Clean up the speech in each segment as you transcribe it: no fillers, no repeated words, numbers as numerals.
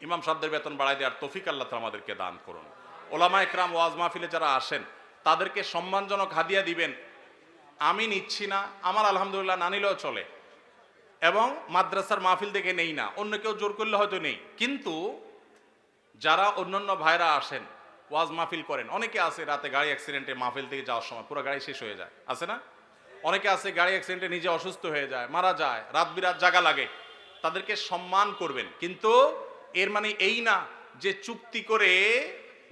ইমাম সাহেবদের বেতন বাড়ায় দেওয়ার তৌফিক আল্লাহ তাআলা আমাদেরকে দান করুন। ওলামা একরাম ওয়াজ মাহফিলে যারা আসেন তাদেরকে সম্মানজনক হাদিয়া দিবেন। আমি নিচ্ছি না, আমার আলহামদুলিল্লাহ না নিলেও চলে, এবং মাদ্রাসার মাহফিল দেখে নেই না, অন্য কেউ জোর করলে হয়তো নেই। কিন্তু যারা অন্যান্য ভাইরা আসেন ওয়াজ মাহফিল করেন, অনেকে আছে রাতে গাড়ি অ্যাক্সিডেন্টে মাহফিল থেকে যাওয়ার সময় পুরো গাড়ি শেষ হয়ে যায়, আছে না? অনেকে আছে গাড়ি অ্যাক্সিডেন্টে নিজে অসুস্থ হয়ে যায়, মারা যায়, রাত বিরাত জাগা লাগে, তাদেরকে সম্মান করবেন। কিন্তু এর মানে এই না যে চুক্তি করে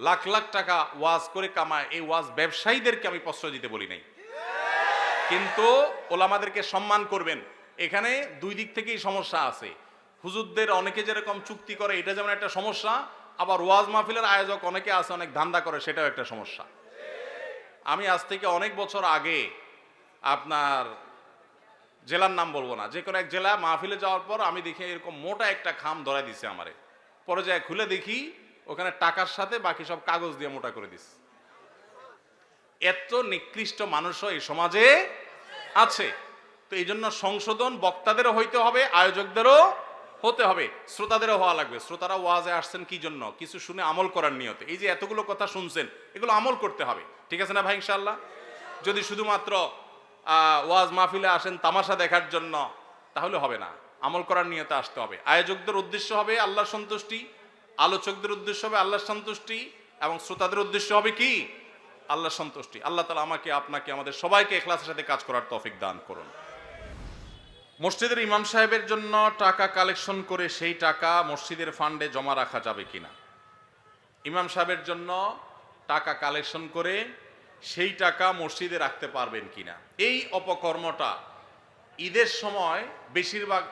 লাখ লাখ টাকা ওয়াজ করে কামায়, এই ওয়াজ ব্যবসায়ীদেরকে আমি প্রশ্রয় দিতে বলি নাই। কিন্তু ওলামাদেরকে সম্মান করবেন। এখানে দুই দিক থেকেই সমস্যা আছে। হুজুরদের অনেকে যেরকম চুক্তি করে, এটা যেমন একটা সমস্যা, আবার ওয়াজ মাহফিলের আয়োজক অনেকে আছে অনেক ধান্দা করে, সেটাও একটা সমস্যা। আমি আজ থেকে অনেক বছর আগে, আপনার জেলার নাম বলবো না, যে কোনো এক জেলা মাহফিলে যাওয়ার পর আমি দেখি এরকম মোটা একটা খাম ধরাই দিছে আমারে। পরে যায় খুলে দেখি ওখানে টাকার সাথে বাকি সব কাগজ দিয়ে মোটা করে দিছে। এত নিকৃষ্ট মানুষও এই সমাজে আছে। তো এই জন্য সংশোধন বক্তাদেরও হইতে হবে, আয়োজকদেরও হতে হবে, শ্রোতাদেরও হওয়া লাগবে। শ্রোতারা ওয়াজে আসছেন কি জন্য? কিছু শুনে আমল করার নিয়তে। এই যে এতগুলো কথা শুনছেন, এগুলো আমল করতে হবে, ঠিক আছে না ভাই? ইনশাআল্লাহ। যদি শুধুমাত্র ওয়াজ মাহফিলে আসেন তামাশা দেখার জন্য, তাহলে হবে না। আমল করার নিয়তে আসতে হবে। আয়োজকদের উদ্দেশ্য হবে আল্লাহর সন্তুষ্টি, আলোচকদের উদ্দেশ্য হবে আল্লাহর সন্তুষ্টি, এবং শ্রোতাদের উদ্দেশ্য হবে কি? আল্লাহর সন্তুষ্টি। আল্লাহ তাআলা আমাকে, আপনাকে, আমাদের সবাইকে ইখলাসের সাথে কাজ করার তৌফিক দান করুন। মসজিদের ইমাম সাহেবের জন্য টাকা কালেকশন করে সেই টাকা মসজিদের ফান্ডে জমা রাখা যাবে কিনা? ইমাম সাহেবের জন্য টাকা কালেকশন করে সেই টাকা মসজিদে রাখতে পারবেন কিনা, এই অপকর্মটা ঈদের সময় বেশিরভাগ